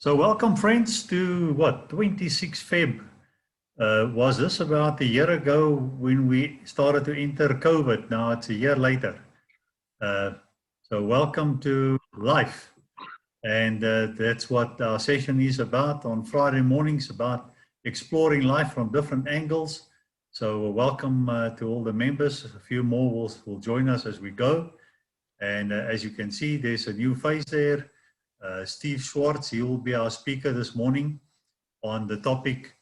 So welcome friends to what, 26 Feb. Was this about a year ago when we started to enter COVID? Now it's a year later. So welcome to life. And that's what our session is about on Friday mornings, about exploring life from different angles. So welcome to all the members. A few more will join us as we go. And as you can see, there's a new face there. Steve Swartz, he will be our speaker this morning on the topic,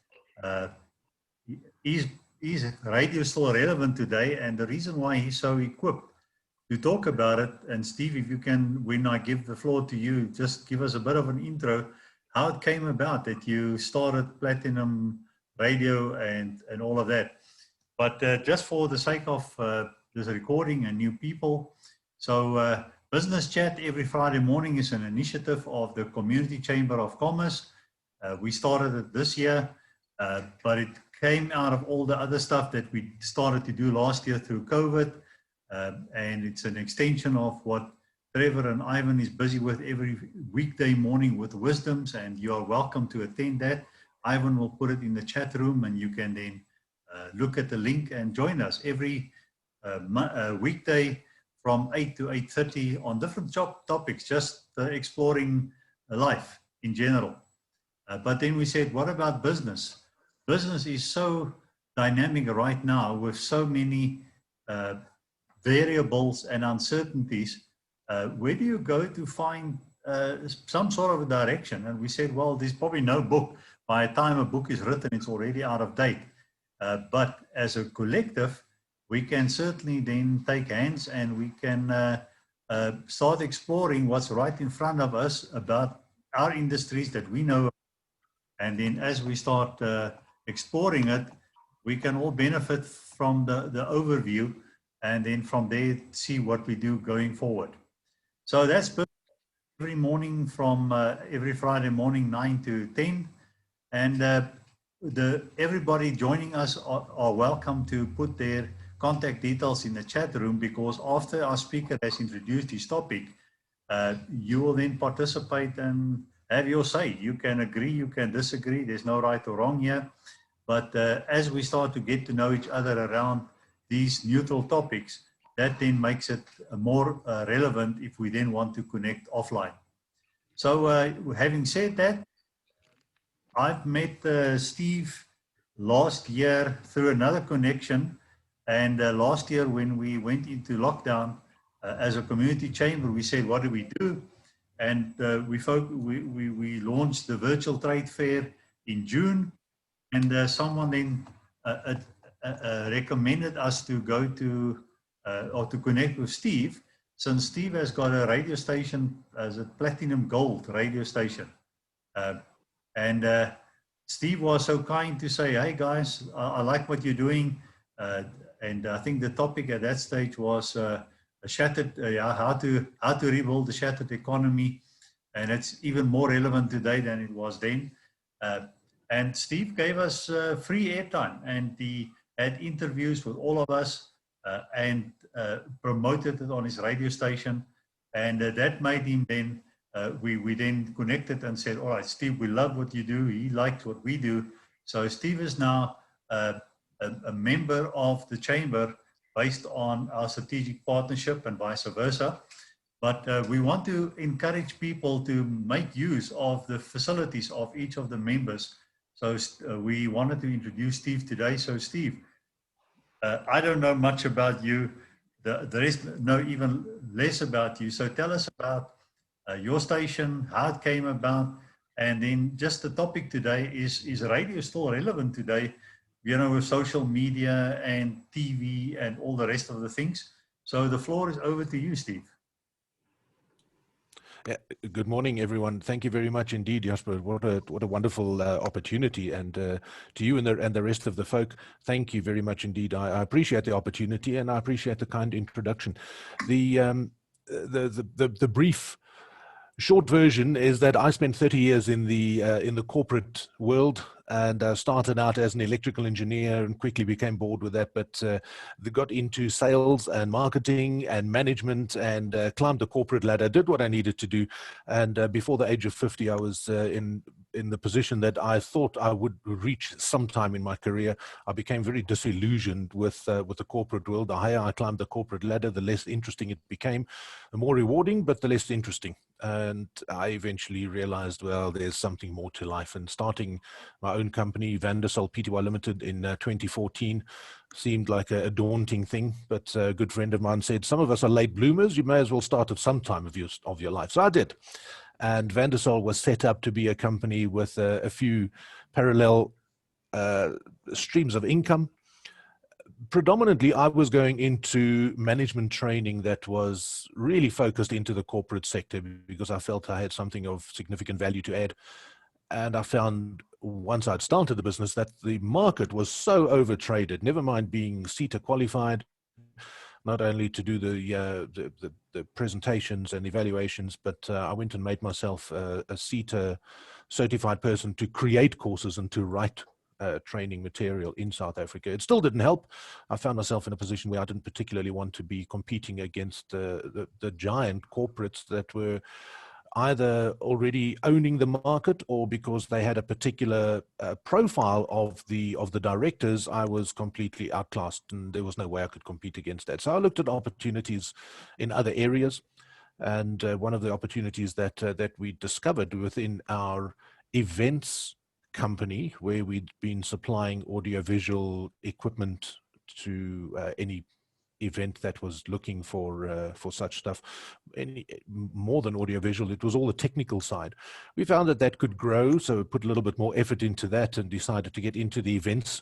is radio still relevant today? And the reason why he's so equipped to talk about it. And Steve, if you can, when I give the floor to you, just give us a bit of an intro, how it came about that you started Platinum Radio and all of that. But just for the sake of this recording and new people, so Business Chat every Friday morning is an initiative of the Community Chamber of Commerce. We started it this year, but it came out of all the other stuff that we started to do last year through COVID. And it's an extension of what Trevor and Ivan is busy with every weekday morning with wisdoms, and you are welcome to attend that. Ivan will put it in the chat room, and you can then look at the link and join us every weekday from 8 to 8:30 on different topics, just exploring life in general. But then we said, what about business? Business is so dynamic right now with so many variables and uncertainties. Where do you go to find some sort of a direction? And we said, well, there's probably no book. By the time a book is written, it's already out of date. But as a collective, we can certainly then take hands and we can start exploring what's right in front of us about our industries that we know. And then as we start exploring it, we can all benefit from the overview, and then from there see what we do going forward. So that's every morning from every Friday morning 9 to 10. And everybody joining us are welcome to put their contact details in the chat room, because after our speaker has introduced his topic, you will then participate and have your say. You can agree, you can disagree, there's no right or wrong here. But as we start to get to know each other around these neutral topics, that then makes it more relevant if we then want to connect offline. So having said that, I've met Steve last year through another connection. And last year when we went into lockdown as a community chamber, we said, what do we do? And we launched the virtual trade fair in June. And someone then recommended us to go to or to connect with Steve, since Steve has got a radio station as a Platinum Gold radio station. And Steve was so kind to say, hey guys, I like what you're doing. And I think the topic at that stage was shattered, how to rebuild the shattered economy. And it's even more relevant today than it was then. And Steve gave us free airtime, and he had interviews with all of us and promoted it on his radio station. And that made him then, we then connected and said, all right, Steve, we love what you do. He likes what we do. So Steve is now a member of the chamber based on our strategic partnership and vice versa. But we want to encourage people to make use of the facilities of each of the members. So we wanted to introduce Steve today. So Steve, I don't know much about you. The rest know even less about you. So tell us about your station, how it came about, and then just the topic today is radio still relevant today, you know, with social media and TV and all the rest of the things. So the floor is over to you, Steve. Yeah, good morning, everyone. Thank you very much indeed, Jasper. What a wonderful opportunity, and to you and the rest of the folk, thank you very much indeed. I appreciate the opportunity, and I appreciate the kind introduction. The brief short version is that I spent 30 years in the corporate world, and started out as an electrical engineer and quickly became bored with that, but got into sales and marketing and management, and climbed the corporate ladder, did what I needed to do. And before the age of 50, I was in the position that I thought I would reach sometime in my career. I became very disillusioned with the corporate world. The higher I climbed the corporate ladder, the less interesting it became, the more rewarding, but the less interesting. And I eventually realized, well, there's something more to life. And starting my own company, Vandersal Pty Limited, in 2014 seemed like a daunting thing. But a good friend of mine said, some of us are late bloomers. You may as well start at some time of your life. So I did. And Vandersal was set up to be a company with a few parallel streams of income. Predominantly, I was going into management training that was really focused into the corporate sector, because I felt I had something of significant value to add. And I found, once I'd started the business, that the market was so overtraded, never mind being CETA qualified, not only to do the presentations and evaluations, but I went and made myself a CETA certified person to create courses and to write training material in South Africa. It still didn't help. I found myself in a position where I didn't particularly want to be competing against the giant corporates that were either already owning the market, or because they had a particular profile of the directors, I was completely outclassed, and there was no way I could compete against that. So I looked at opportunities in other areas, and one of the opportunities that we discovered within our events company, where we'd been supplying audiovisual equipment to any event that was looking for such stuff. More than audiovisual, it was all the technical side. We found that could grow, so we put a little bit more effort into that and decided to get into the events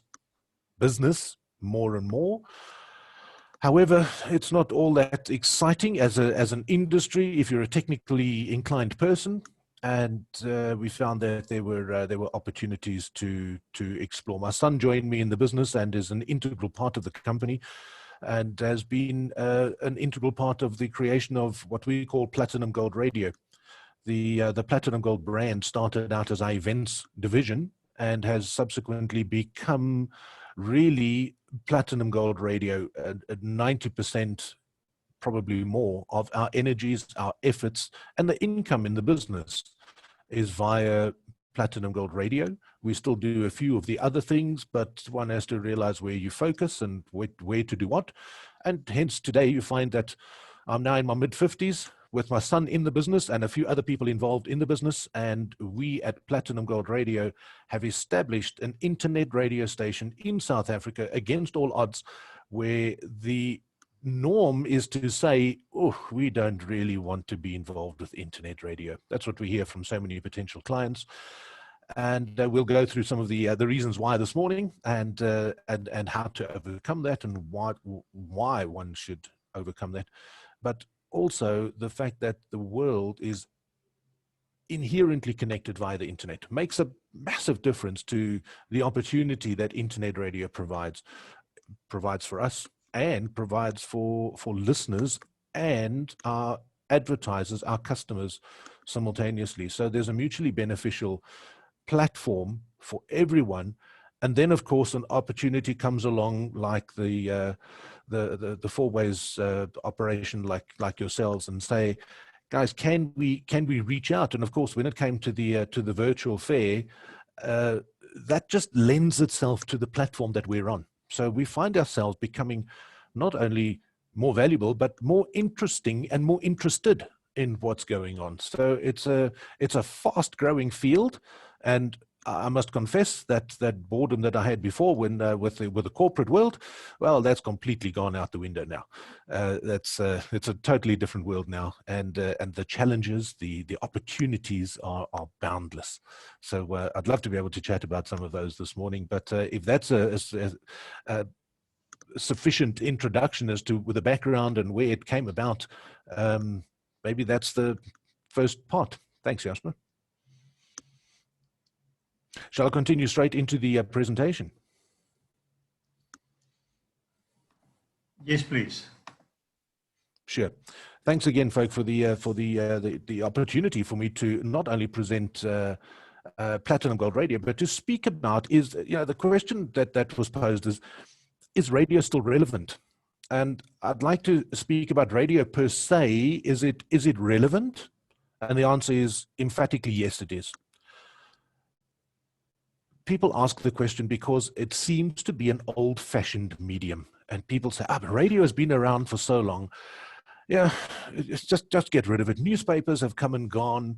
business more and more. However, it's not all that exciting as an industry if you're a technically inclined person. And we found that there were opportunities to explore. My son joined me in the business and is an integral part of the company, and has been an integral part of the creation of what we call Platinum Gold Radio. The Platinum Gold brand started out as our events division and has subsequently become really Platinum Gold Radio. At 90%, probably more, of our energies, our efforts, and the income in the business is via Platinum Gold Radio. We still do a few of the other things, but one has to realize where you focus and where to do what. And hence today you find that I'm now in my mid-50s with my son in the business and a few other people involved in the business. And we at Platinum Gold Radio have established an internet radio station in South Africa against all odds, where the norm is to say, oh, we don't really want to be involved with internet radio. That's what we hear from so many potential clients. And we'll go through some of the reasons why this morning, and how to overcome that, and why one should overcome that. But also the fact that the world is inherently connected via the internet makes a massive difference to the opportunity that internet radio provides for us, and provides for listeners and our advertisers, our customers, simultaneously. So there's a mutually beneficial platform for everyone. And then, of course, an opportunity comes along, like the Four Ways operation, like yourselves, and say, guys, can we reach out? And of course, when it came to the virtual fair, that just lends itself to the platform that we're on. So we find ourselves becoming not only more valuable, but more interesting and more interested in what's going on. So it's a fast growing field. And I must confess that boredom that I had before when with the corporate world, well, that's completely gone out the window now. It's a totally different world now, and the challenges, the opportunities are boundless. So I'd love to be able to chat about some of those this morning. But if that's a sufficient introduction as to the background and where it came about, maybe that's the first part. Thanks, Jasper. Shall I continue straight into the presentation? Yes, please. Sure. Thanks again, folk, for the opportunity for me to not only present Platinum Gold Radio, but to speak about the question that was posed is radio still relevant? And I'd like to speak about radio per se. Is it relevant? And the answer is emphatically yes, it is. People ask the question because it seems to be an old-fashioned medium, and people say, but radio has been around for so long. Yeah, it's just get rid of it. Newspapers have come and gone.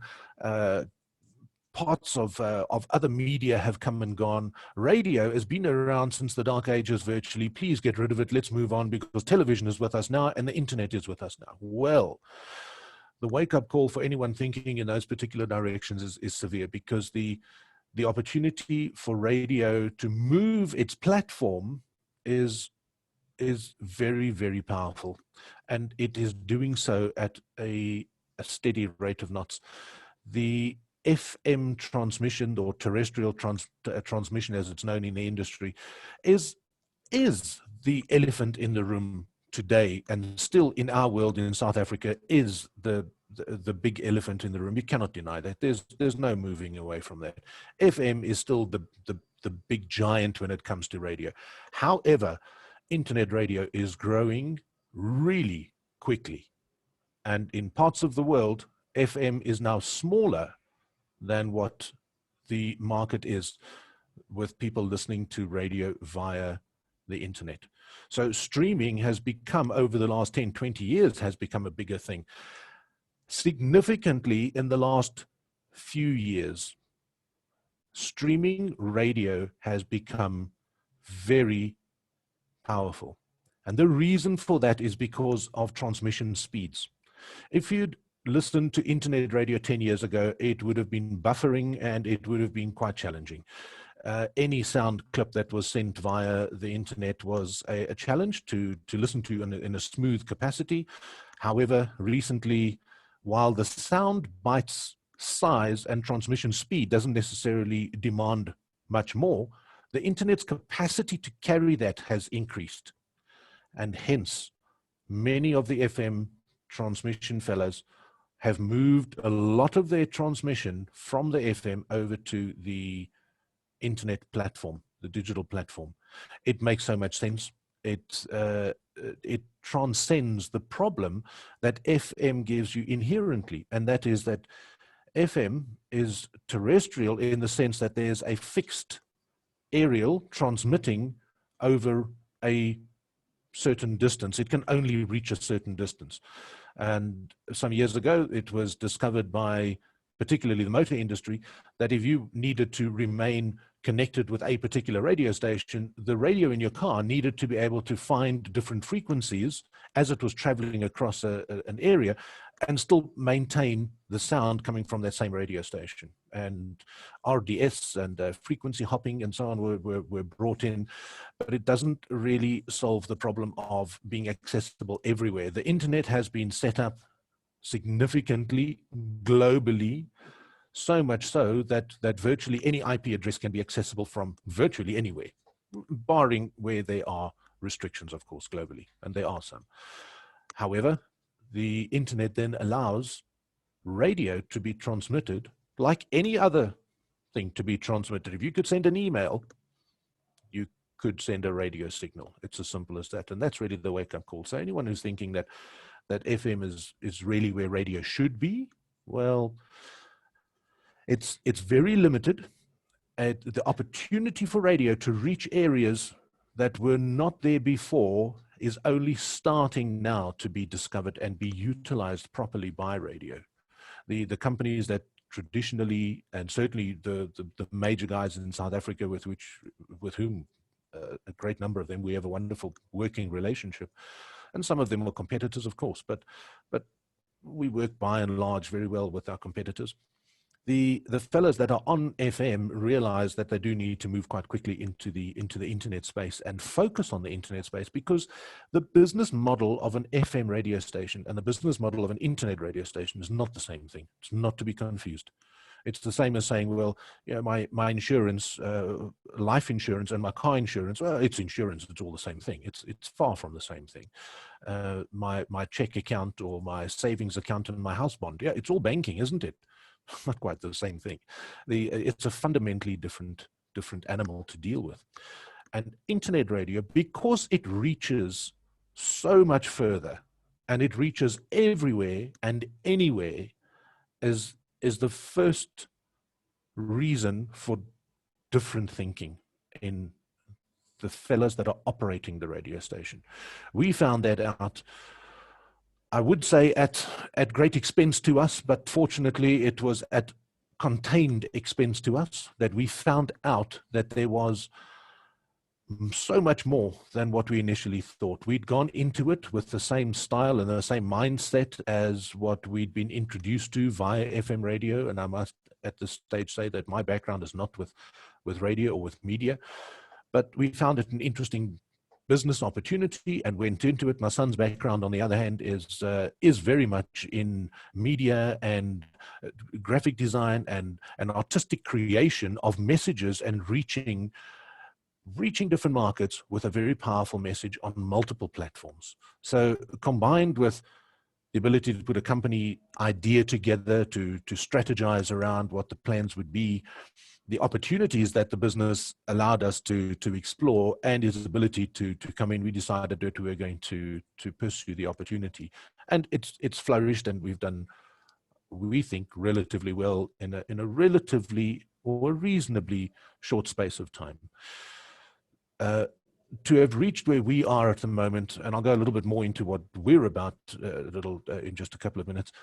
Parts of other media have come and gone. Radio has been around since the dark ages virtually. Please get rid of it. Let's move on, because television is with us now and the internet is with us now. Well, the wake-up call for anyone thinking in those particular directions is severe, because the opportunity for radio to move its platform is very, very powerful, and it is doing so at a steady rate of knots. The FM transmission, or terrestrial transmission as it's known in the industry, is the elephant in the room today, and still in our world in South Africa is the big elephant in the room. You cannot deny that. There's no moving away from that. FM is still the big giant when it comes to radio. However, internet radio is growing really quickly, and in parts of the world, FM is now smaller than what the market is with people listening to radio via the internet. So streaming has become, over the last 10, 20 years, has become a bigger thing. Significantly in the last few years, streaming radio has become very powerful. And the reason for that is because of transmission speeds. If you'd listened to internet radio 10 years ago, it would have been buffering and it would have been quite challenging. Any sound clip that was sent via the internet was a challenge to listen to in a smooth capacity. However, recently, while the sound bite's size and transmission speed doesn't necessarily demand much more, the internet's capacity to carry that has increased. And hence, many of the FM transmission fellows have moved a lot of their transmission from the FM over to the internet platform, the digital platform. It makes so much sense. It transcends the problem that FM gives you inherently, and that is that FM is terrestrial in the sense that there's a fixed aerial transmitting over a certain distance. It can only reach a certain distance. And some years ago, it was discovered by particularly the motor industry that if you needed to remain connected with a particular radio station, the radio in your car needed to be able to find different frequencies as it was traveling across an area and still maintain the sound coming from that same radio station. And RDS and frequency hopping and so on were brought in, but it doesn't really solve the problem of being accessible everywhere. The internet has been set up significantly globally, so much so that virtually any IP address can be accessible from virtually anywhere, barring where there are restrictions, of course, globally, and there are some. However, the internet then allows radio to be transmitted like any other thing to be transmitted. If you could send an email, you could send a radio signal. It's as simple as that. And that's really the wake-up call. So anyone who's thinking that FM is really where radio should be, well, it's very limited. The opportunity for radio to reach areas that were not there before is only starting now to be discovered and be utilized properly by radio. The companies that traditionally, and certainly the major guys in South Africa with whom a great number of them we have a wonderful working relationship, and some of them are competitors, of course, but we work by and large very well with our competitors. The fellows that are on FM realize that they do need to move quite quickly into the internet space and focus on the internet space, because the business model of an FM radio station and the business model of an internet radio station is not the same thing. It's not to be confused. It's the same as saying, well, you know, my insurance, life insurance and my car insurance, well, it's insurance. It's all the same thing. It's far from the same thing. My check account or my savings account and my house bond, yeah, it's all banking, isn't it? Not quite the same thing. It's a fundamentally different animal to deal with. And internet radio, because it reaches so much further and it reaches everywhere and anywhere, is the first reason for different thinking in the fellows that are operating the radio station. We found that out, I would say, at great expense to us, but fortunately it was at contained expense to us, that we found out that there was so much more than what we initially thought. We'd gone into it with the same style and the same mindset as what we'd been introduced to via FM radio. And I must at this stage say that my background is not with radio or with media, but we found it an interesting business opportunity and went into it. My son's background, on the other hand, is very much in media and graphic design and artistic creation of messages and reaching different markets with a very powerful message on multiple platforms. So combined with the ability to put a company idea together, to strategize around what the plans would be, the opportunities that the business allowed us to explore, and its ability to come in, we decided that we were going to pursue the opportunity. And it's flourished, and we've done, we think, relatively well in a relatively or reasonably short space of time. To have reached where we are at the moment, and I'll go a little bit more into what we're about in just a couple of minutes.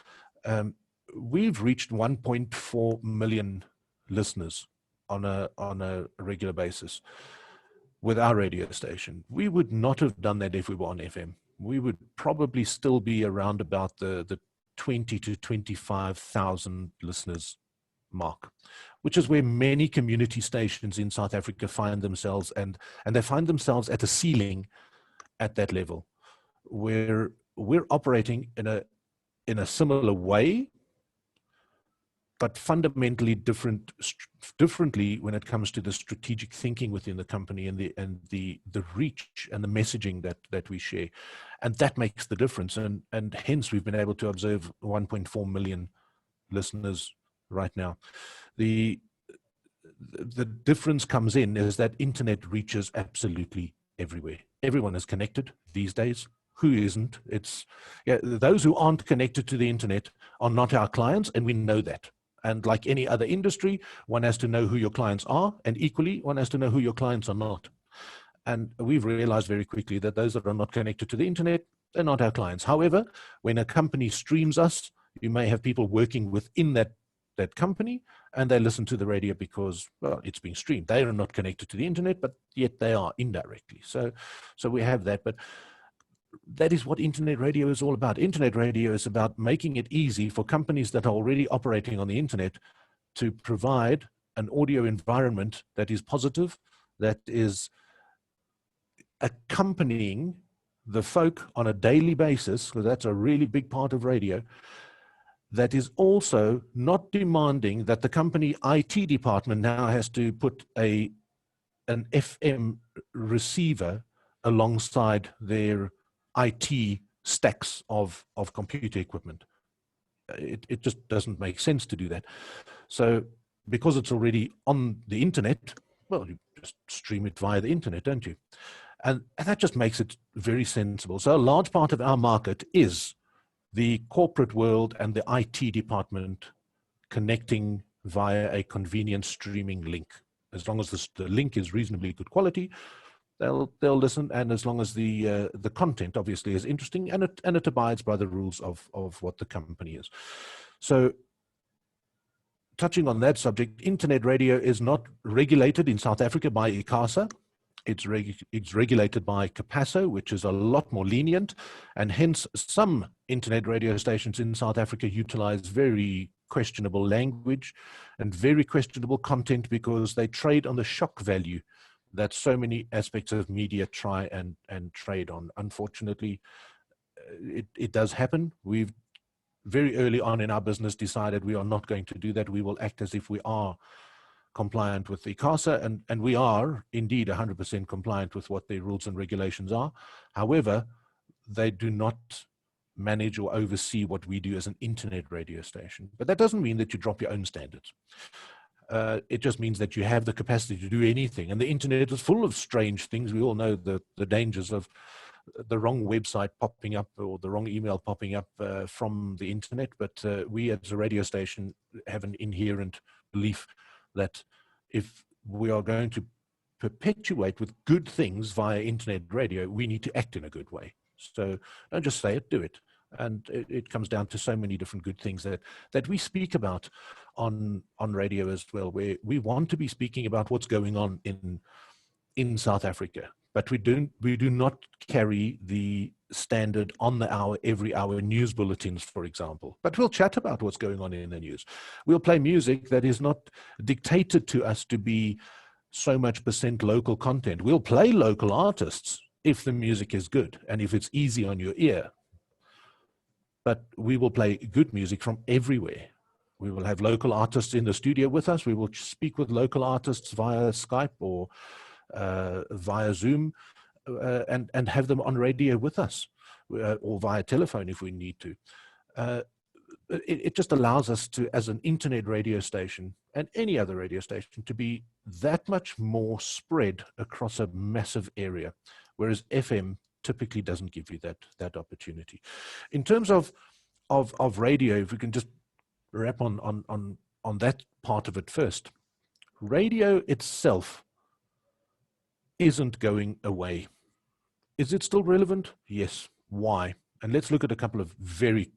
We've reached 1.4 million listeners on a regular basis with our radio station. We would not have done that if we were on FM. We would probably still be around about the 20 to 25,000 listeners mark, which is where many community stations in South Africa find themselves, and they find themselves at a ceiling at that level, where we're operating in a similar way, but fundamentally differently when it comes to the strategic thinking within the company and the reach and the messaging that we share, and that makes the difference. And hence we've been able to observe 1.4 million listeners right now. The difference comes in is that internet reaches absolutely everywhere. Everyone is connected these days. Who isn't? Those who aren't connected to the internet are not our clients, and we know that. And like any other industry, one has to know who your clients are, and equally, one has to know who your clients are not. And we've realized very quickly that those that are not connected to the internet, they're not our clients. However, when a company streams us, you may have people working within that company, and they listen to the radio because, well, it's being streamed. They are not connected to the internet, but yet they are indirectly. So we have that. But that is what internet radio is all about. Internet radio is about making it easy for companies that are already operating on the internet to provide an audio environment that is positive, that is accompanying the folk on a daily basis, because that's a really big part of radio, that is also not demanding that the company IT department now has to put an FM receiver alongside their IT stacks of computer equipment. It just doesn't make sense to do that. So because it's already on the internet, well, you just stream it via the internet, don't you? And that just makes it very sensible. So a large part of our market is the corporate world and the IT department connecting via a convenient streaming link. As long as the link is reasonably good quality, they'll listen, and as long as the content obviously is interesting and it abides by the rules of what the company is. So, touching on that subject, internet radio is not regulated in South Africa by ICASA. It's regulated by CAPASO, which is a lot more lenient, and hence some internet radio stations in South Africa utilize very questionable language and very questionable content because they trade on the shock value that so many aspects of media try and trade on. Unfortunately, it does happen. We've very early on in our business decided we are not going to do that. We will act as if we are compliant with the ICASA, and we are indeed 100% compliant with what the rules and regulations are. However, they do not manage or oversee what we do as an internet radio station. But that doesn't mean that you drop your own standards. It just means that you have the capacity to do anything. And the internet is full of strange things. We all know the dangers of the wrong website popping up or the wrong email popping up from the internet. But we as a radio station have an inherent belief that if we are going to perpetuate with good things via internet radio, we need to act in a good way. So don't just say it, do it. And it comes down to so many different good things that we speak about on radio as well, where we want to be speaking about what's going on in South Africa, but we do not carry the standard on the hour, every hour news bulletins, for example. But we'll chat about what's going on in the news. We'll play music that is not dictated to us to be so much % local content. We'll play local artists if the music is good and if it's easy on your ear. But we will play good music from everywhere. We will have local artists in the studio with us. We will speak with local artists via Skype or via Zoom and have them on radio with us or via telephone if we need to. It just allows us to, as an internet radio station and any other radio station, to be that much more spread across a massive area, whereas FM typically doesn't give you that opportunity. In terms of radio, if we can just wrap on that part of it first, radio itself isn't going away. Is it still relevant? Yes. Why? And let's look at a couple of very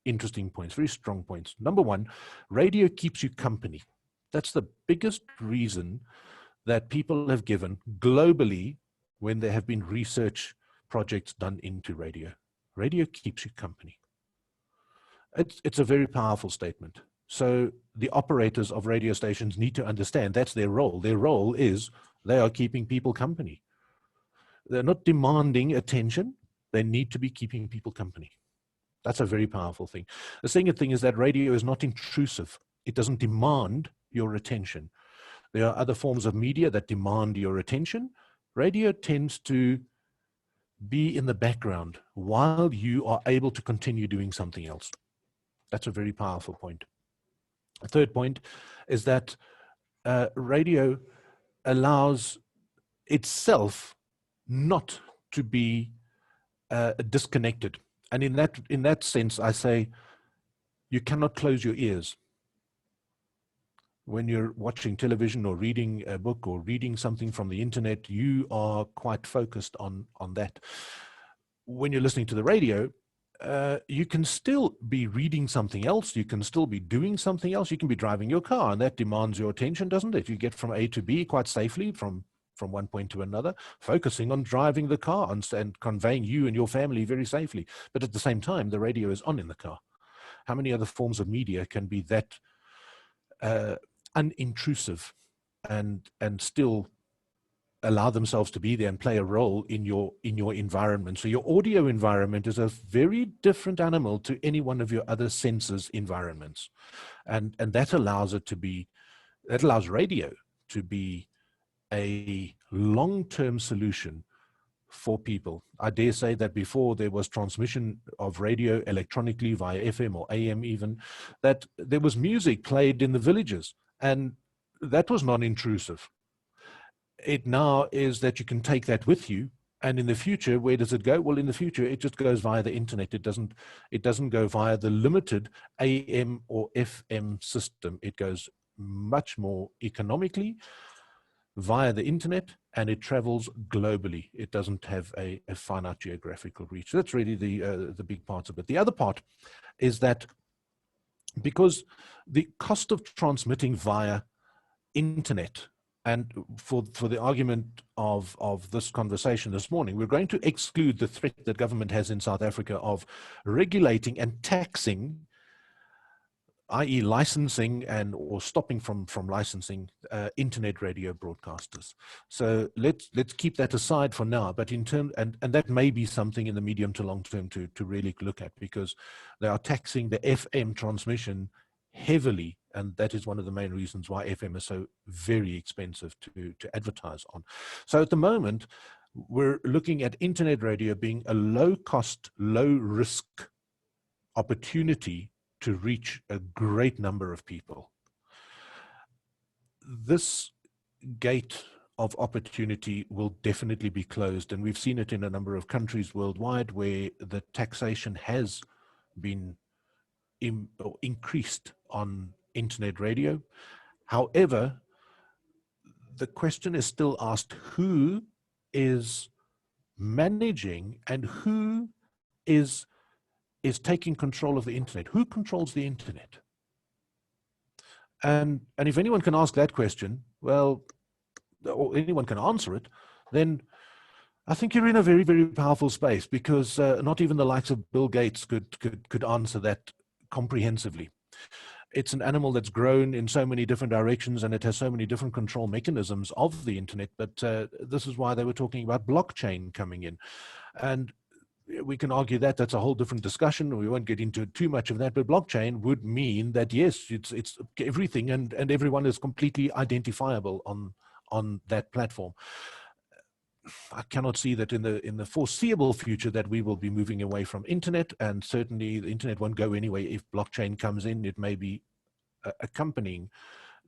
interesting points, very strong points. Number one, radio keeps you company. That's the biggest reason that people have given globally when there have been research projects done into radio. Radio keeps you company. It's a very powerful statement. So the operators of radio stations need to understand that's their role. Their role is they are keeping people company. They're not demanding attention. They need to be keeping people company. That's a very powerful thing. The second thing is that radio is not intrusive. It doesn't demand your attention. There are other forms of media that demand your attention. Radio tends to be in the background while you are able to continue doing something else. That's a very powerful point. A third point is that radio allows itself not to be disconnected. And in that sense, I say you cannot close your ears. When you're watching television or reading a book or reading something from the internet, you are quite focused on that. When you're listening to the radio, you can still be reading something else. You can still be doing something else. You can be driving your car, and that demands your attention, doesn't it? You get from A to B quite safely from one point to another, focusing on driving the car and conveying you and your family very safely. But at the same time, the radio is on in the car. How many other forms of media can be that unintrusive and still allow themselves to be there and play a role in your environment? So your audio environment is a very different animal to any one of your other senses environments, and that allows radio to be a long-term solution for people. I dare say that before there was transmission of radio electronically via FM or AM even, that there was music played in the villages, and that was non-intrusive. It now is that you can take that with you, and in the future, where does it go? Well, in the future, it just goes via the internet. It doesn't go via the limited AM or FM system. It goes much more economically via the internet, and it travels globally. It doesn't have a finite geographical reach. That's really the big part of it. The other part is that because the cost of transmitting via internet, and for the argument of this conversation this morning, we're going to exclude the threat that government has in South Africa of regulating and taxing i.e. licensing or stopping from licensing internet radio broadcasters. So let's keep that aside for now, but in terms, and that may be something in the medium to long term to really look at, because they are taxing the FM transmission heavily, and that is one of the main reasons why FM is so very expensive to advertise on. So at the moment, we're looking at internet radio being a low cost, low risk opportunity to reach a great number of people. This gate of opportunity will definitely be closed, and we've seen it in a number of countries worldwide where the taxation has been increased on internet radio. However, the question is still asked, who is managing and who is taking control of the internet? Who controls the internet? And if anyone can ask that question, well, or anyone can answer it, then I think you're in a very, very powerful space, because not even the likes of Bill Gates could answer that comprehensively. It's an animal that's grown in so many different directions, and it has so many different control mechanisms of the internet. But this is why they were talking about blockchain coming in. And we can argue that that's a whole different discussion. We won't get into too much of that, but blockchain would mean that, yes, it's everything, and everyone is completely identifiable on that platform. I cannot see that in the foreseeable future that we will be moving away from internet, and certainly the internet won't go anyway. If blockchain comes in, it may be accompanying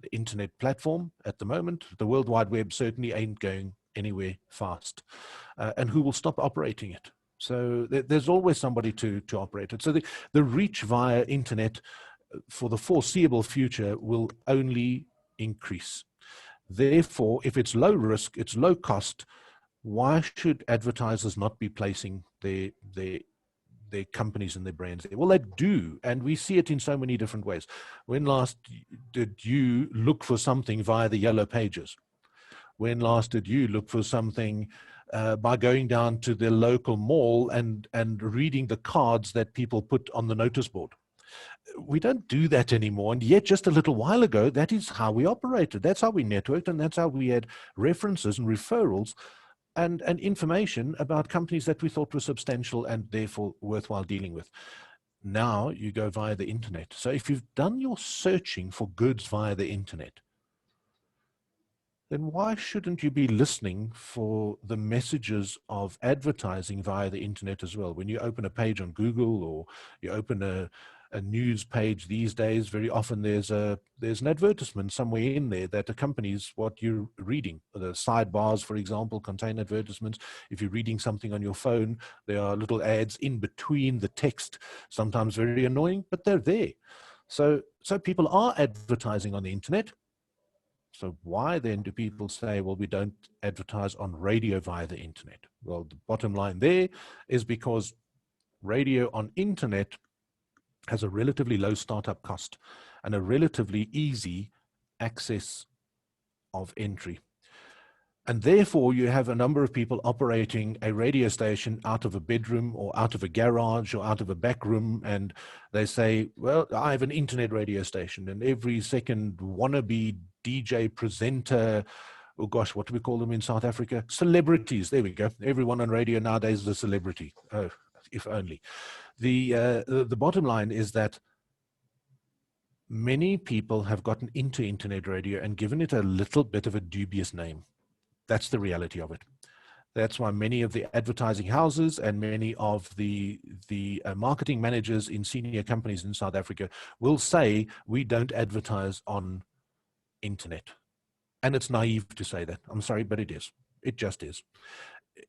the internet platform. At the moment, the World Wide Web certainly ain't going anywhere fast. And who will stop operating it? So there's always somebody to operate it. So the reach via internet for the foreseeable future will only increase. Therefore, if it's low risk, it's low cost, why should advertisers not be placing their companies and their brands there? Well, they do, and we see it in so many different ways. When last did you look for something via the yellow pages? When last did you look for something by going down to the local mall and reading the cards that people put on the notice board? We don't do that anymore, and yet just a little while ago, that is how we operated. That's how we networked, and that's how we had references and referrals and information about companies that we thought were substantial and therefore worthwhile dealing with. Now you go via the internet. So if you've done your searching for goods via the internet, then why shouldn't you be listening for the messages of advertising via the internet as well? When you open a page on Google, or you open a news page these days, very often there's an advertisement somewhere in there that accompanies what you're reading. The sidebars, for example, contain advertisements. If you're reading something on your phone, there are little ads in between the text, sometimes very annoying, but they're there. So people are advertising on the internet. So why then do people say, well, we don't advertise on radio via the internet? Well, the bottom line there is because radio on internet has a relatively low startup cost and a relatively easy access of entry. And therefore, you have a number of people operating a radio station out of a bedroom or out of a garage or out of a back room, and they say, well, I have an internet radio station, and every second wannabe DJ presenter, oh gosh, what do we call them in South Africa? Celebrities, there we go. Everyone on radio nowadays is a celebrity. Oh, if only. The bottom line is that many people have gotten into internet radio and given it a little bit of a dubious name. That's the reality of it. That's why many of the advertising houses and many of the marketing managers in senior companies in South Africa will say, we don't advertise on internet. And it's naive to say that. I'm sorry, but it is. It just is.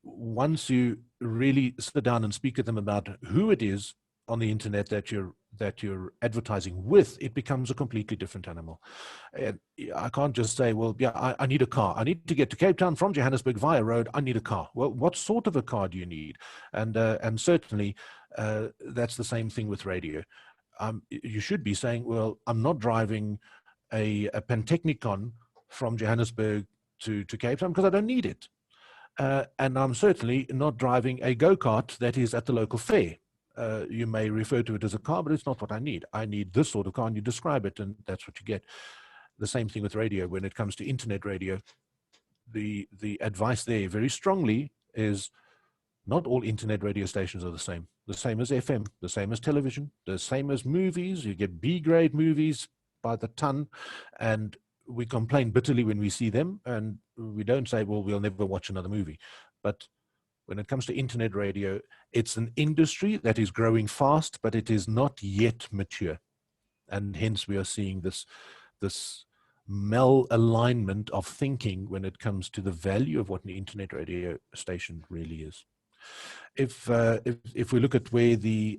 Once you really sit down and speak to them about who it is on the internet that you're advertising with, it becomes a completely different animal. And I can't just say, well, yeah, I need a car. I need to get to Cape Town from Johannesburg via road. I need a car. Well, what sort of a car do you need? And certainly that's the same thing with radio. You should be saying, well, I'm not driving a Pantechnicon from Johannesburg to Cape Town because I don't need it. And I'm certainly not driving a go-kart that is at the local fair. you may refer to it as a car, but it's not what I need. I need this sort of car, and you describe it, and that's what you get. The same thing with radio. When it comes to internet radio, the advice there very strongly is not all internet radio stations are the same. The same as FM, the same as television, the same as movies. You get B-grade movies by the ton, and we complain bitterly when we see them, and we don't say, well, we'll never watch another movie. But when it comes to internet radio, it's an industry that is growing fast, but it is not yet mature. And hence we are seeing this malalignment of thinking when it comes to the value of what an internet radio station really is. If we look at where the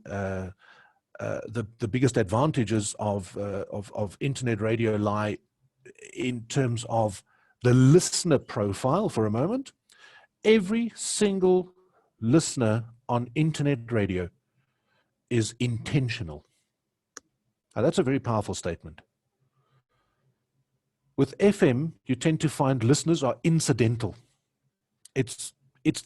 biggest advantages of internet radio lie in terms of the listener profile for a moment, every single listener on internet radio is intentional. Now, that's a very powerful statement. With FM, you tend to find listeners are incidental. It's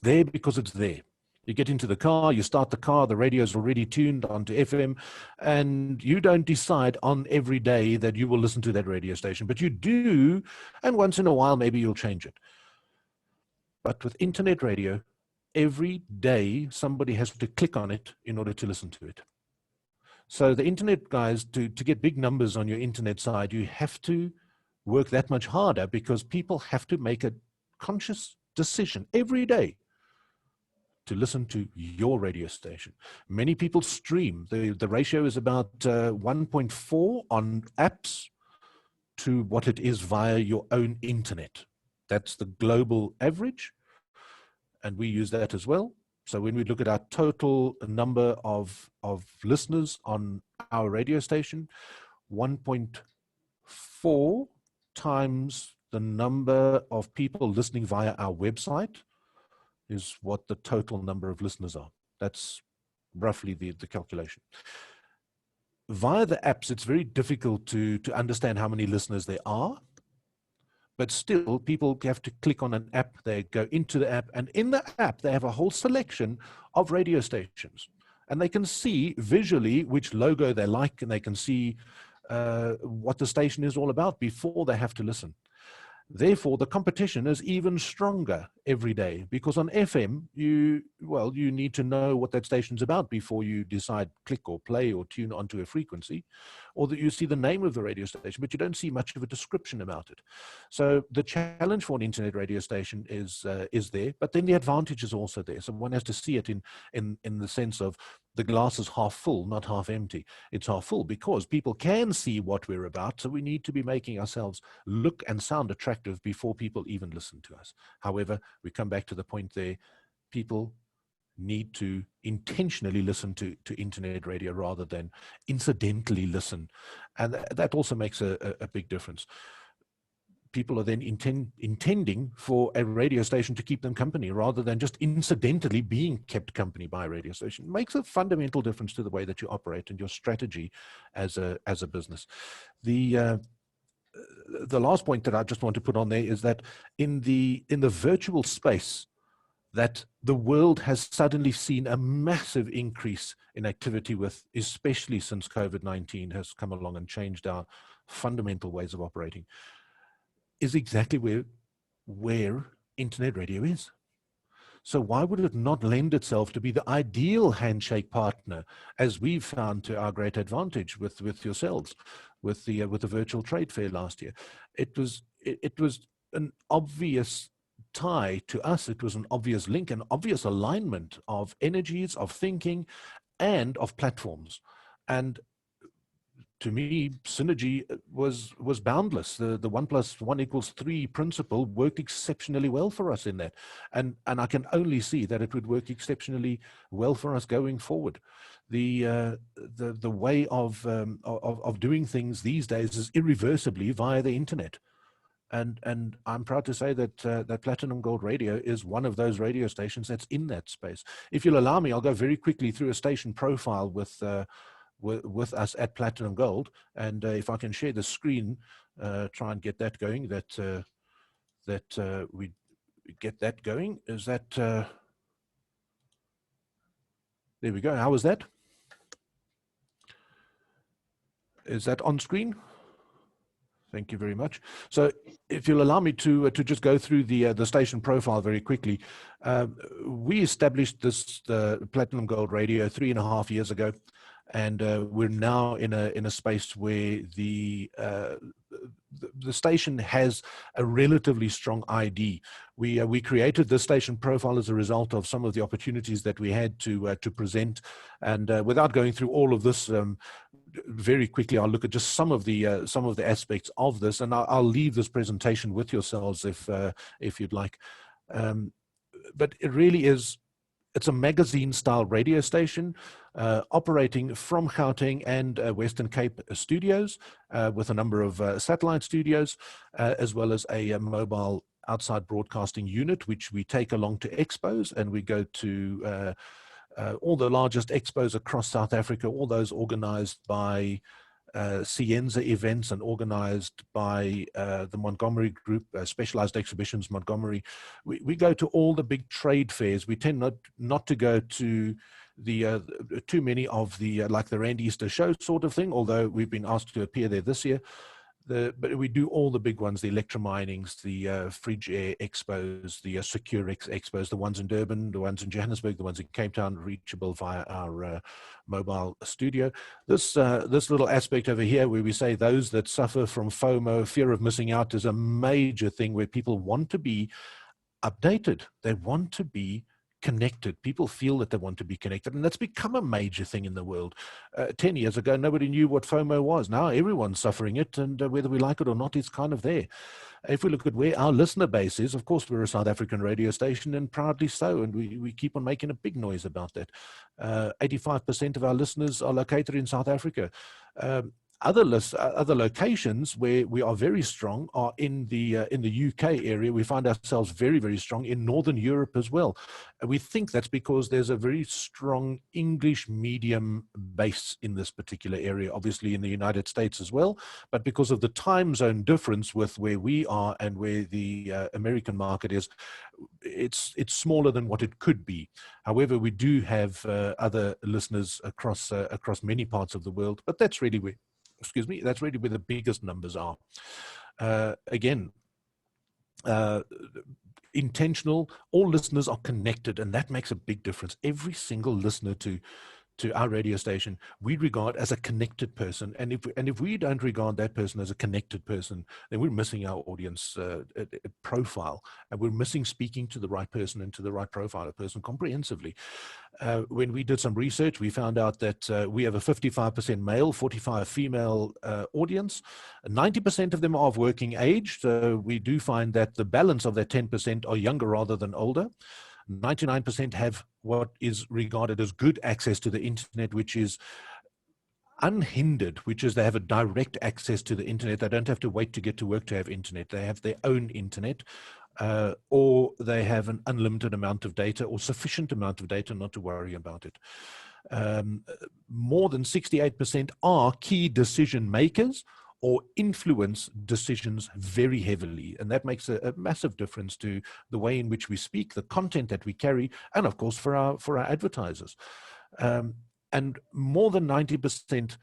there because it's there. You get into the car, you start the car, the radio is already tuned onto FM, and you don't decide on every day that you will listen to that radio station, but you do, and once in a while, maybe you'll change it. But with internet radio, every day somebody has to click on it in order to listen to it. So the internet guys, to get big numbers on your internet side, you have to work that much harder because people have to make a conscious decision every day to listen to your radio station. Many people stream. The ratio is about 1.4 on apps to what it is via your own internet. That's the global average, and we use that as well. So when we look at our total number of listeners on our radio station, 1.4 times the number of people listening via our website is what the total number of listeners are. That's roughly the calculation. Via the apps, it's very difficult to understand how many listeners there are, but still people have to click on an app, they go into the app, and in the app, they have a whole selection of radio stations. And they can see visually which logo they like, and they can see what the station is all about before they have to listen. Therefore, the competition is even stronger every day because on FM, you need to know what that station's about before you decide click or play or tune onto a frequency, or that you see the name of the radio station, but you don't see much of a description about it. So the challenge for an internet radio station is there, but then the advantage is also there. So one has to see it in the sense of the glass is half full, not half empty. It's half full because people can see what we're about. So we need to be making ourselves look and sound attractive before people even listen to us. However, we come back to the point there, people need to intentionally listen to internet radio rather than incidentally listen. And that also makes a big difference. People are then intending for a radio station to keep them company rather than just incidentally being kept company by a radio station. It makes a fundamental difference to the way that you operate and your strategy as a business. The last point that I just want to put on there is that in the virtual space, that the world has suddenly seen a massive increase in activity with, especially since COVID-19 has come along and changed our fundamental ways of operating, is exactly where internet radio is. So why would it not lend itself to be the ideal handshake partner, as we've found to our great advantage with yourselves, with the virtual trade fair last year? It was an obvious tie to us. It was an obvious link, an obvious alignment of energies, of thinking, and of platforms. And to me, synergy was boundless. The 1 + 1 = 3 principle worked exceptionally well for us in that, and I can only see that it would work exceptionally well for us going forward. The way of doing things these days is irreversibly via the internet, and I'm proud to say that that Platinum Gold Radio is one of those radio stations that's in that space. If you'll allow me, I'll go very quickly through a station profile with us at Platinum Gold, and if I can share the screen, try and get that going. We get that going. Is that there we go? How was that? Is that on screen? Thank you very much. So if you'll allow me to just go through the station profile very quickly. We established the Platinum Gold Radio 3.5 years ago, and we're now in a space where the station has a relatively strong ID. We created this station profile as a result of some of the opportunities that we had to present, and without going through all of this, very quickly, I'll look at just some of the aspects of this, and I'll leave this presentation with yourselves if you'd like. But it really is. It's a magazine-style radio station operating from Gauteng and Western Cape studios with a number of satellite studios, as well as a mobile outside broadcasting unit, which we take along to expos, and we go to all the largest expos across South Africa, all those organized by Cienza events and organized by the Montgomery Group, Specialized Exhibitions Montgomery. We go to all the big trade fairs. We tend not to go to the too many of the like the Rand Easter show sort of thing, although we've been asked to appear there this year. But we do all the big ones, the Electrominings, the Fridge Air Expos, the Securex Expos, the ones in Durban, the ones in Johannesburg, the ones in Cape Town, reachable via our mobile studio. This little aspect over here where we say those that suffer from FOMO, fear of missing out, is a major thing where people want to be updated. They want to be connected. People feel that they want to be connected, and that's become a major thing in the world. 10 years ago, nobody knew what FOMO was. Now everyone's suffering it, and whether we like it or not, it's kind of there. If we look at where our listener base is, of course, we're a South African radio station, and proudly so, and we keep on making a big noise about that. 85% of our listeners are located in South Africa. Other locations where we are very strong are in the UK area. We find ourselves very, very strong in Northern Europe as well. And we think that's because there's a very strong English medium base in this particular area, obviously in the United States as well, but because of the time zone difference with where we are and where the American market is, it's smaller than what it could be. However, we do have other listeners across many parts of the world, but that's really where that's really where the biggest numbers are. Again, intentional, all listeners are connected, and that makes a big difference. Every single listener to our radio station, we regard as a connected person, and if we don't regard that person as a connected person, then we're missing our audience profile, and we're missing speaking to the right person and to the right profile of person comprehensively. When we did some research, we found out that we have a 55% male, 45% female audience. 90% of them are of working age, so we do find that the balance of that 10% are younger rather than older. 99% have what is regarded as good access to the internet, which is unhindered, which is they have a direct access to the internet. They don't have to wait to get to work to have internet. They have their own internet, or they have an unlimited amount of data or sufficient amount of data not to worry about it. More than 68% are key decision makers or influence decisions very heavily. And that makes a massive difference to the way in which we speak, the content that we carry, and of course for our advertisers. And more than 90%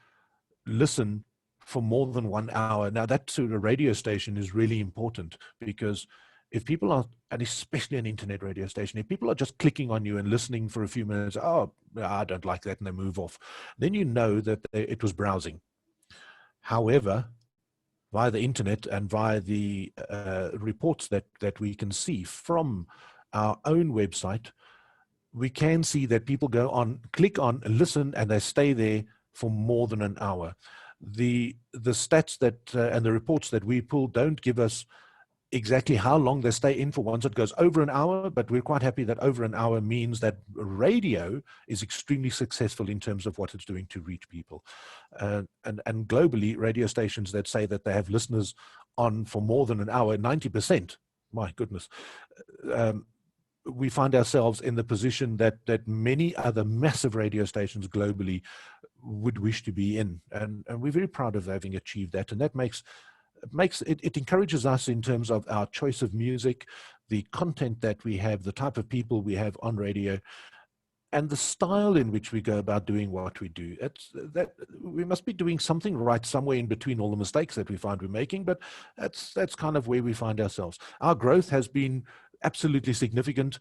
listen for more than 1 hour. Now that to a radio station is really important, because if people are, and especially an internet radio station, if people are just clicking on you and listening for a few minutes, oh, I don't like that, and they move off, then you know that it was browsing. However, via the internet and via the reports that we can see from our own website, we can see that people go on, click on, listen, and they stay there for more than an hour. The stats that and the reports that we pull don't give us exactly how long they stay in for once it goes over an hour, but we're quite happy that over an hour means that radio is extremely successful in terms of what it's doing to reach people. And globally, radio stations that say that they have listeners on for more than an hour, 90%, my goodness, we find ourselves in the position that many other massive radio stations globally would wish to be in. And we're very proud of having achieved that. And that it encourages us in terms of our choice of music, the content that we have, the type of people we have on radio. and the style in which we go about doing what we do. That we must be doing something right somewhere in between all the mistakes that we find we're making, but that's kind of where we find ourselves. Our growth has been absolutely significant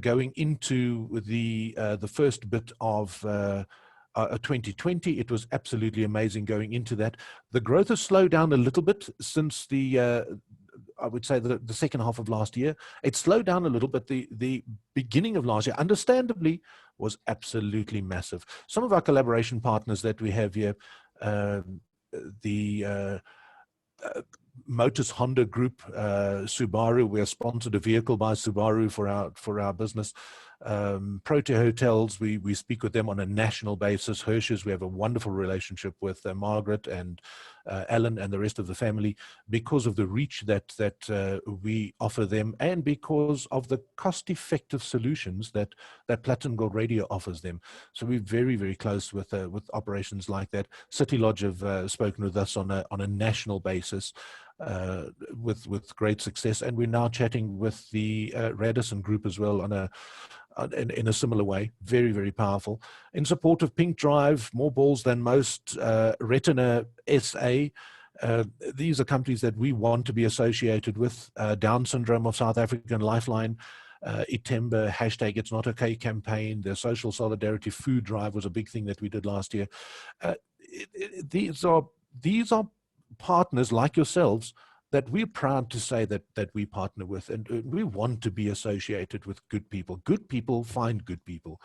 going into the first bit of 2020. It was absolutely amazing going into that. The growth has slowed down a little bit since I would say the second half of last year. It slowed down a little, but the beginning of last year, understandably, was absolutely massive. Some of our collaboration partners that we have here, the Motors Honda Group, Subaru, we are sponsored a vehicle by Subaru for our business. Protea Hotels, we speak with them on a national basis. Hirsch's, we have a wonderful relationship with Margaret and Alan and the rest of the family because of the reach that we offer them, and because of the cost-effective solutions that Platinum Gold Radio offers them. So we're very, very close with operations like that. City Lodge have spoken with us on a national basis with great success, and we're now chatting with the Radisson Group as well in a similar way. Very, very powerful. In support of Pink Drive, More Balls Than Most, Retina SA. These are companies that we want to be associated with. Down Syndrome of South African Lifeline, Itemba, hashtag It's Not Okay campaign, the Social Solidarity Food Drive was a big thing that we did last year. These are partners like yourselves that we're proud to say that we partner with, and we want to be associated with good people. Good people find good people.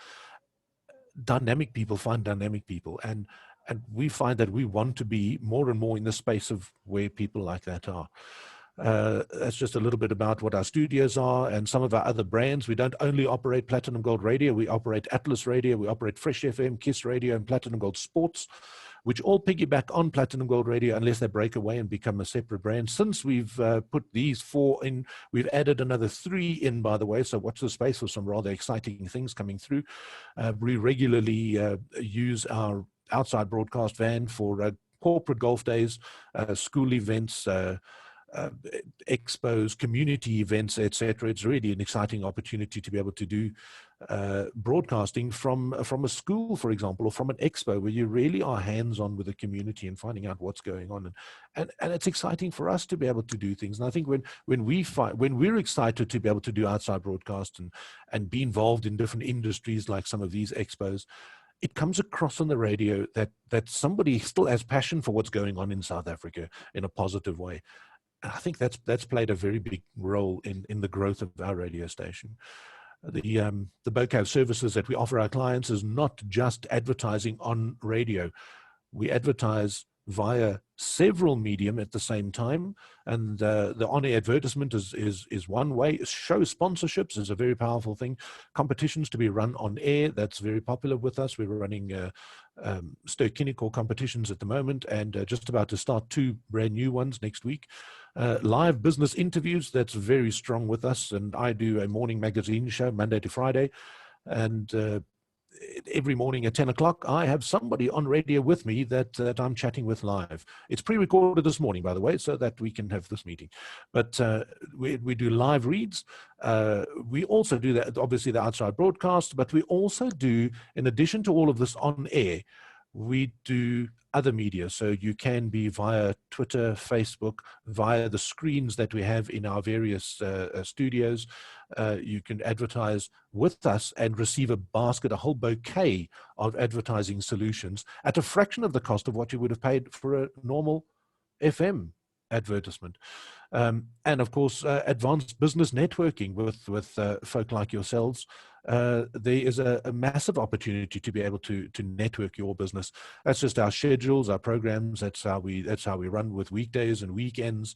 Dynamic people find dynamic people, and we find that we want to be more and more in the space of where people like that are. That's just a little bit about what our studios are and some of our other brands. We don't only operate Platinum Gold Radio, we operate Atlas Radio, we operate Fresh FM, Kiss Radio, and Platinum Gold Sports, which all piggyback on Platinum Gold Radio unless they break away and become a separate brand. Since we've put these 4 in, we've added another 3 in, by the way, so watch the space for some rather exciting things coming through. We regularly use our outside broadcast van for corporate golf days, school events, expos, community events, etc. It's really an exciting opportunity to be able to do broadcasting from a school, for example, or from an expo, where you really are hands-on with the community and finding out what's going on. And it's exciting for us to be able to do things. And I think when we're excited to be able to do outside broadcast and be involved in different industries like some of these expos, it comes across on the radio that somebody still has passion for what's going on in South Africa in a positive way. I think that's played a very big role in the growth of our radio station. The BOCAV services that we offer our clients is not just advertising on radio. We advertise via several medium at the same time, and the on-air advertisement is one way. Show sponsorships is a very powerful thing. Competitions to be run on air, that's very popular with us. We're running Ster-Kinekor competitions at the moment, and just about to start 2 brand new ones next week. Live business interviews, that's very strong with us, and I do a morning magazine show Monday to Friday, and every morning at 10 o'clock, I have somebody on radio with me that I'm chatting with live. It's pre-recorded this morning, by the way, so that we can have this meeting. But we do live reads. We also do that, obviously, the outside broadcast, but we also do, in addition to all of this on air, we do other media. So you can be via Twitter, Facebook, via the screens that we have in our various studios. You can advertise with us and receive a basket, a whole bouquet of advertising solutions at a fraction of the cost of what you would have paid for a normal FM advertisement. And of course, advanced business networking with folk like yourselves. There is a massive opportunity to be able to network your business. That's just our schedules, our programs. That's how we run with weekdays and weekends.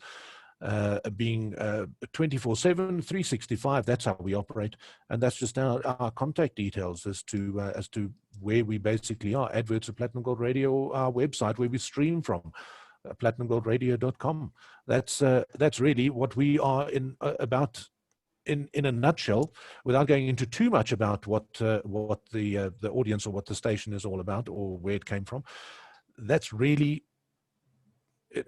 Being 24/7, 365. That's how we operate, and that's just our contact details as to where we basically are. Adverts at Platinum Gold Radio, our website where we stream from. PlatinumGoldRadio.com. That's really what we are about in a nutshell, without going into too much about what the audience or what the station is all about or where it came from. That's really,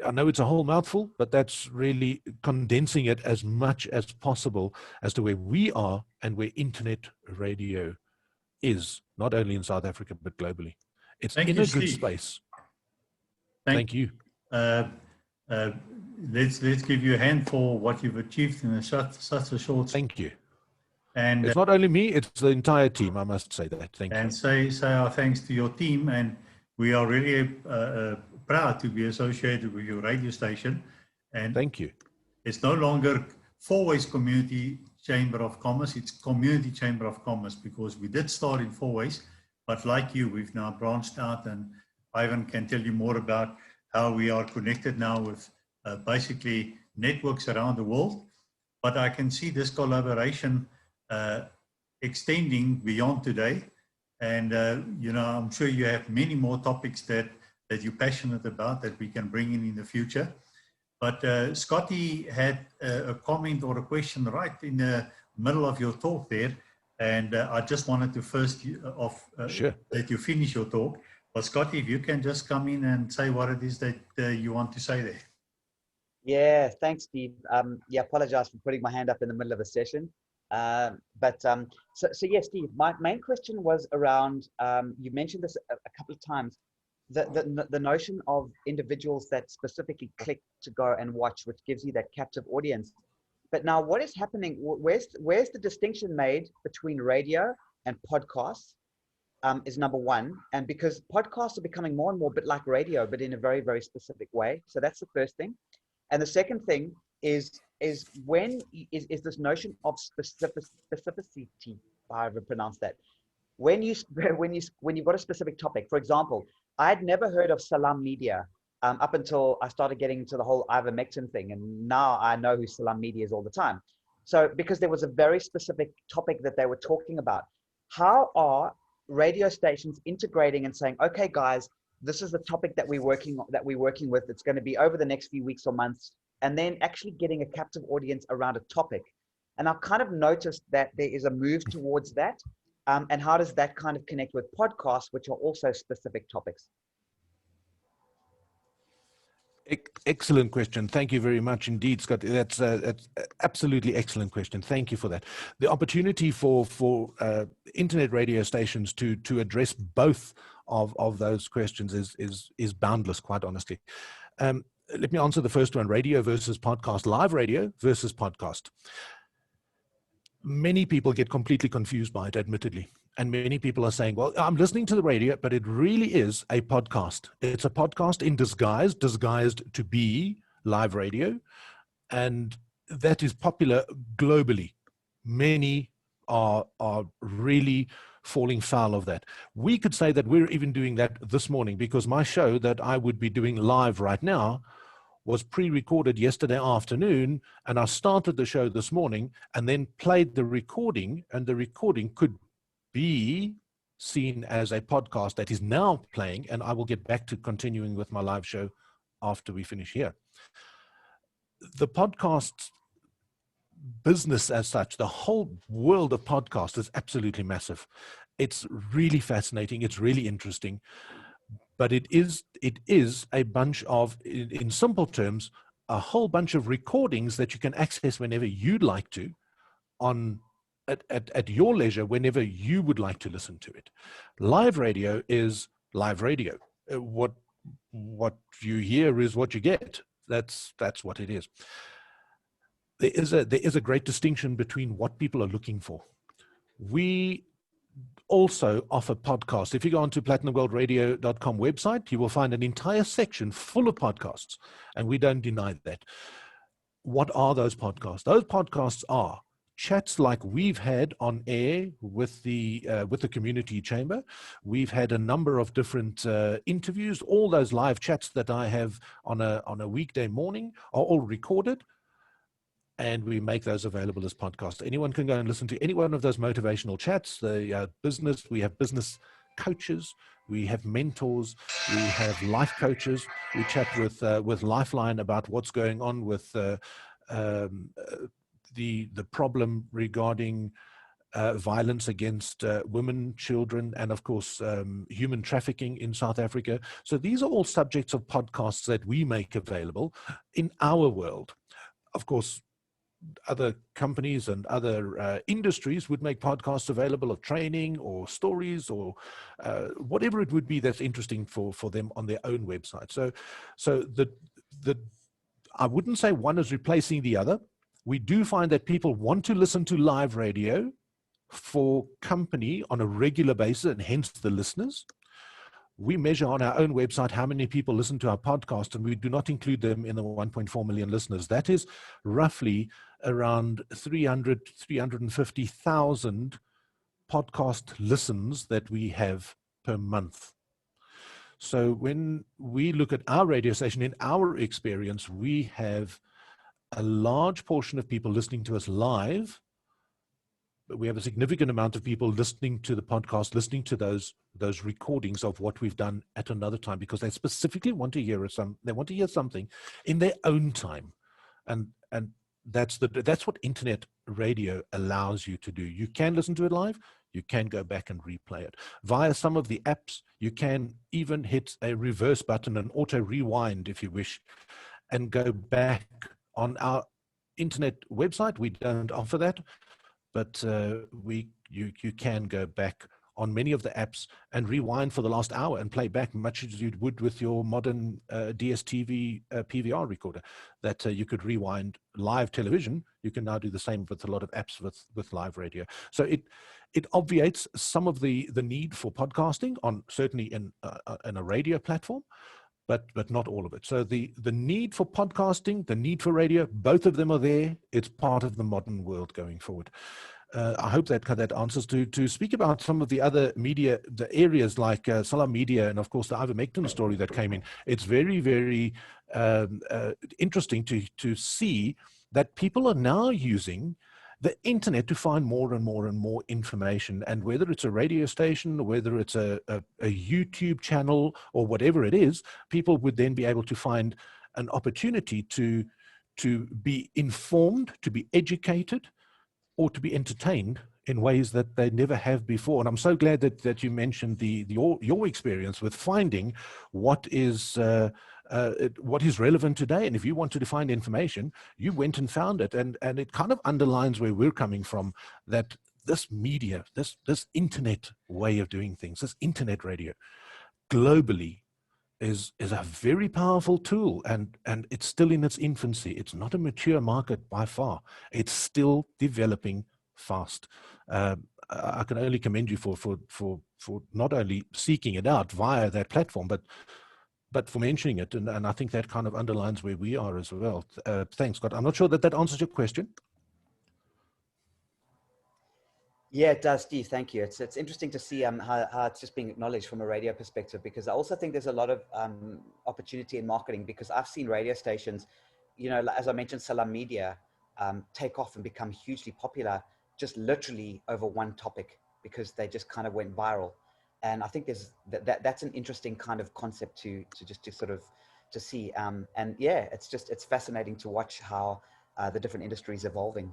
I know it's a whole mouthful, but that's really condensing it as much as possible as to where we are and where internet radio is, not only in South Africa, but globally. It's Thank in you, a good Steve. space. Thank you. Uh, let's give you a hand for what you've achieved in such a short. Thank you. And it's not only me; it's the entire team. I must say that. Thank you. And say our thanks to your team, and we are really proud to be associated with your radio station. And thank you. It's no longer Fourways Community Chamber of Commerce; it's Community Chamber of Commerce, because we did start in Fourways, but like you, we've now branched out, and Ivan can tell you more about how we are connected now with basically networks around the world. But I can see this collaboration extending beyond today. And, you know, I'm sure you have many more topics that you're passionate about that we can bring in the future. But Scotty had a comment or a question right in the middle of your talk there. And I just wanted to first sure. That you finish your talk. But Scotty, if you can just come in and say what it is that you want to say there. Yeah, thanks, Steve. Yeah, apologize for putting my hand up in the middle of a session. So yeah, Steve, my main question was around, you mentioned this a couple of times, the notion of individuals that specifically click to go and watch, which gives you that captive audience. But now what is happening, where's the distinction made between radio and podcasts is number one. And because podcasts are becoming more and more a bit like radio, but in a very, very specific way. So that's the first thing. And the second thing is when is this notion of specificity, if I ever pronounce that. When you've got a specific topic, for example, I had never heard of Salam Media up until I started getting into the whole ivermectin thing, and now I know who Salam Media is all the time. So because there was a very specific topic that they were talking about, how are radio stations integrating and saying, okay, guys, this is the topic that we're working with. It's going to be over the next few weeks or months, and then actually getting a captive audience around a topic. And I've kind of noticed that there is a move towards that. And how does that kind of connect with podcasts, which are also specific topics? Excellent question. Thank you very much indeed, Scott. That's absolutely excellent question. Thank you for that. The opportunity for internet radio stations to address both of those questions is boundless, quite honestly. Let me answer the first one: radio versus podcast, live radio versus podcast. Many people get completely confused by it, admittedly. And many people are saying, well, I'm listening to the radio, but it really is a podcast. It's a podcast in disguise, disguised to be live radio. And that is popular globally. Many are really falling foul of that. We could say that we're even doing that this morning, because my show that I would be doing live right now was pre-recorded yesterday afternoon, and I started the show this morning and then played the recording, and the recording could be seen as a podcast that is now playing, and I will get back to continuing with my live show after we finish here. The podcast business as such, the whole world of podcasts is absolutely massive. It's really fascinating. It's really interesting. But it is a bunch of, in simple terms, a whole bunch of recordings that you can access whenever you'd like to, at your leisure, whenever you would like to listen to it. Live radio is live radio. What you hear is what you get. That's what it is. There is a great distinction between what people are looking for. We also offer podcasts. If you go onto platinumgoaldradio.com website, you will find an entire section full of podcasts, and we don't deny that. What are those podcasts? Those podcasts are chats like we've had on air with the community chamber. We've had a number of different interviews. All those live chats that I have on a weekday morning are all recorded, and we make those available as podcasts. Anyone can go and listen to any one of those motivational chats. We have business coaches, we have mentors, we have life coaches. We chat with Lifeline about what's going on with the problem regarding violence against women, children, and of course human trafficking in South Africa. So these are all subjects of podcasts that we make available in our world. Of course, other companies and other industries would make podcasts available of training or stories or whatever it would be that's interesting for them on their own website. So I wouldn't say one is replacing the other. We do find that people want to listen to live radio for company on a regular basis, and hence the listeners. We measure on our own website how many people listen to our podcast, and we do not include them in the 1.4 million listeners. That is roughly around 350,000 podcast listens that we have per month. So when we look at our radio station, in our experience, we have a large portion of people listening to us live, but we have a significant amount of people listening to the podcast, listening to those recordings of what we've done at another time, because they specifically want to hear they want to hear something in their own time, and that's what internet radio allows you to do. You can listen to it live. You can go back and replay it. Via some of the apps, you can even hit a reverse button, an auto rewind if you wish, and go back. On our internet website, we don't offer that, but you can go back on many of the apps and rewind for the last hour and play back much as you would with your modern DSTV PVR recorder, that you could rewind live television. You can now do the same with a lot of apps with live radio. So it obviates some of the need for podcasting certainly in a radio platform, but not all of it. So the need for podcasting, the need for radio, both of them are there. It's part of the modern world going forward. I hope that answers to speak about some of the other media, the areas like Solar Media and of course the ivermectin story that came in. It's very, very interesting to see that people are now using the internet to find more and more and more information, and whether it's a radio station or whether it's a YouTube channel or whatever it is, people would then be able to find an opportunity to be informed, to be educated, or to be entertained in ways that they never have before. And I'm so glad that you mentioned your experience with finding what is relevant today. And if you wanted to find information, you went and found it. And it kind of underlines where we're coming from, that this media, this internet way of doing things, this internet radio globally is a very powerful tool, and it's still in its infancy. It's not a mature market by far. It's still developing fast. I can only commend you for not only seeking it out via that platform, but for mentioning it, and I think that kind of underlines where we are as well. Thanks, Scott. I'm not sure that answers your question. Yeah, it does, Steve. Thank you. It's interesting to see how it's just being acknowledged from a radio perspective, because I also think there's a lot of opportunity in marketing, because I've seen radio stations, as I mentioned, Salam Media, take off and become hugely popular just literally over one topic, because they just kind of went viral. And I think that's an interesting kind of concept to see. And yeah, it's fascinating to watch how the different industries evolving.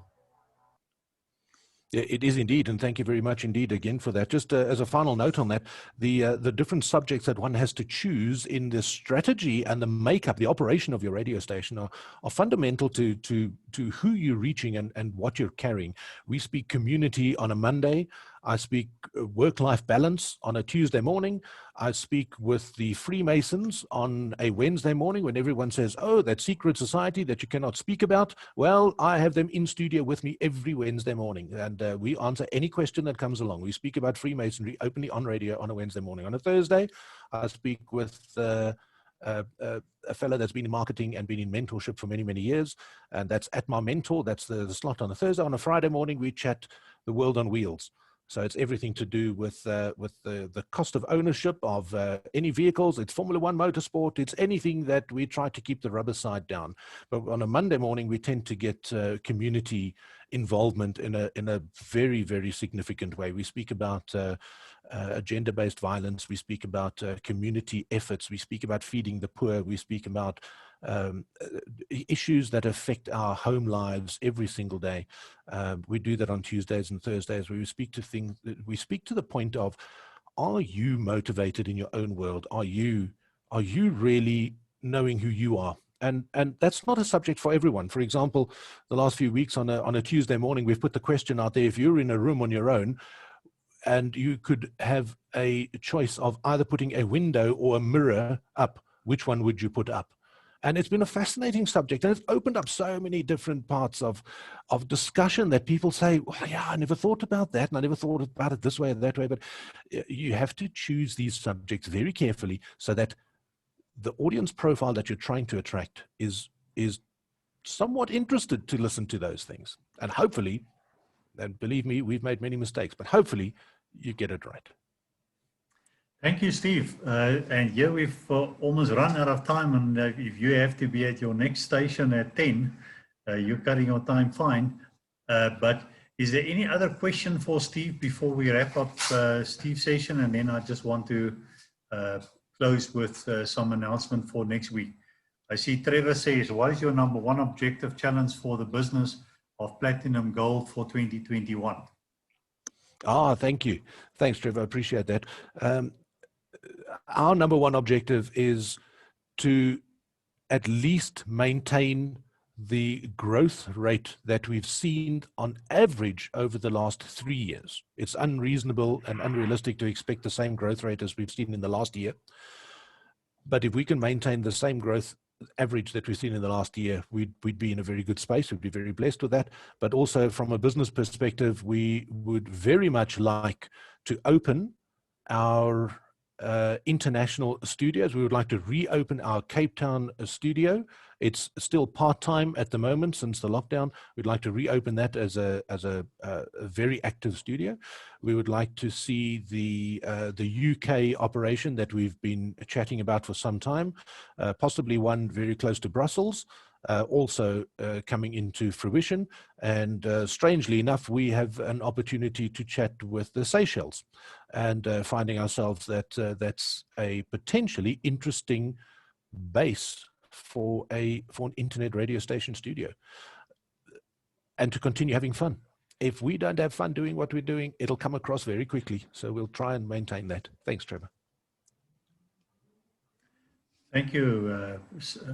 It is indeed, and thank you very much indeed again for that. Just as a final note on that, the different subjects that one has to choose in the strategy and the makeup, the operation of your radio station are fundamental to who you're reaching and what you're carrying. We speak community on a Monday. I speak work-life balance on a Tuesday morning. I speak with the Freemasons on a Wednesday morning when everyone says, oh, that secret society that you cannot speak about. Well, I have them in studio with me every Wednesday morning, and we answer any question that comes along. We speak about Freemasonry openly on radio on a Wednesday morning. On a Thursday, I speak with a fellow that's been in marketing and been in mentorship for many, many years, and that's At My Mentor. That's the slot on a Thursday. On a Friday morning, we chat the world on wheels. So it's everything to do with the cost of ownership of any vehicles. It's Formula One motorsport. It's anything that we try to keep the rubber side down. But on a Monday morning, we tend to get community involvement in a very, very significant way. We speak about gender-based violence. We speak about community efforts. We speak about feeding the poor. We speak about issues that affect our home lives every single day. We do that on Tuesdays and Thursdays, where we speak to things. We speak to the point of, are you motivated in your own world? Are you really knowing who you are And that's not a subject for everyone. For example, the last few weeks on a Tuesday morning, we've put the question out there: if you're in a room on your own and you could have a choice of either putting a window or a mirror up, which one would you put up? And it's been a fascinating subject, and it's opened up so many different parts of discussion that people say, well, yeah, I never thought about that, and I never thought about it this way or that way. But you have to choose these subjects very carefully so that the audience profile that you're trying to attract is somewhat interested to listen to those things. And hopefully, and believe me, we've made many mistakes, but hopefully you get it right. Thank you, Steve. And here we've almost run out of time. And if you have to be at your next station at 10, you're cutting your time fine. But is there any other question for Steve before we wrap up Steve's session? And then I just want to close with some announcement for next week. I see Trevor says, what is your number one objective challenge for the business of Platinum Gold for 2021? Thank you. Thanks, Trevor. I appreciate that. Our number one objective is to at least maintain the growth rate that we've seen on average over the last 3 years. It's unreasonable and unrealistic to expect the same growth rate as we've seen in the last year. But if we can maintain the same growth average that we've seen in the last year, we'd be in a very good space. We'd be very blessed with that. But also from a business perspective, we would very much like to open our international studios. We would like to reopen our Cape Town studio. It's still part-time at the moment since the lockdown. We'd like to reopen that as a very active studio. We would like to see the UK operation that we've been chatting about for some time, possibly one very close to Brussels, also coming into fruition. And strangely enough, we have an opportunity to chat with the Seychelles, and finding ourselves that that's a potentially interesting base for an internet radio station studio, and to continue having fun. If we don't have fun doing what we're doing, it'll come across very quickly. So we'll try and maintain that. Thanks, Trevor. Thank you,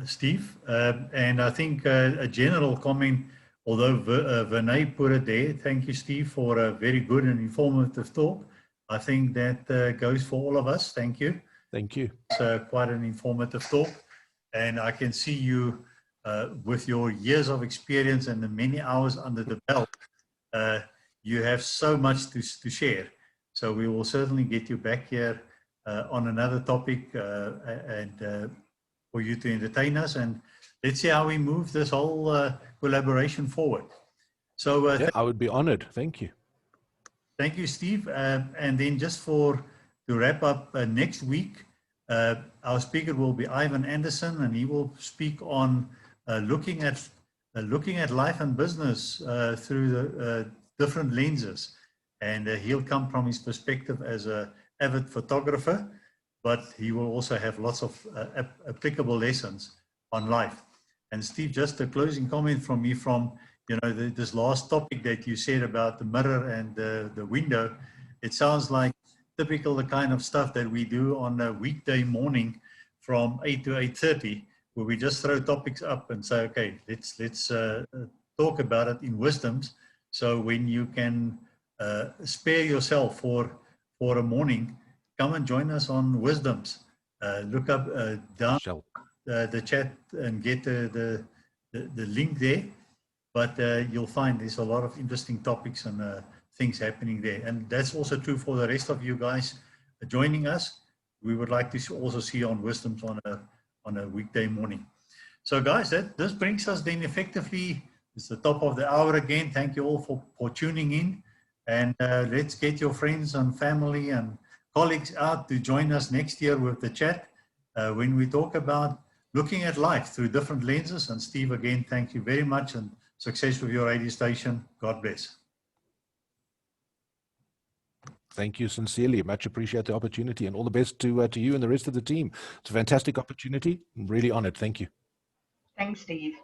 Steve. And I think a general comment, although Vinay put it there, thank you, Steve, for a very good and informative talk. I think that goes for all of us. Thank you. Thank you. It's quite an informative talk. And I can see you with your years of experience and the many hours under the belt, you have so much to share. So we will certainly get you back here on another topic and for you to entertain us. And let's see how we move this whole collaboration forward. So yeah, I would be honored. Thank you. Thank you, Steve. And then just to wrap up next week, our speaker will be Ivan Anderson, and he will speak on looking at life and business through the different lenses. And he'll come from his perspective as an avid photographer, but he will also have lots of applicable lessons on life. And Steve, just a closing comment from me from this last topic that you said about the mirror and the window. It sounds like typical the kind of stuff that we do on a weekday morning from 8 to 8:30, where we just throw topics up and say, okay, let's talk about it in wisdoms. So when you can spare yourself for a morning, come and join us on wisdoms. Look up down the chat and get the link there. But you'll find there's a lot of interesting topics and things happening there. And that's also true for the rest of you guys joining us. We would like to also see you on Wisdoms on a weekday morning. So guys, this brings us then effectively, it's the top of the hour again. Thank you all for tuning in. And let's get your friends and family and colleagues out to join us next year with the chat when we talk about looking at life through different lenses. And Steve, again, thank you very much and success with your radio station. God bless. Thank you sincerely. Much appreciate the opportunity, and all the best to you and the rest of the team. It's a fantastic opportunity. I'm really honored. Thank you. Thanks, Steve.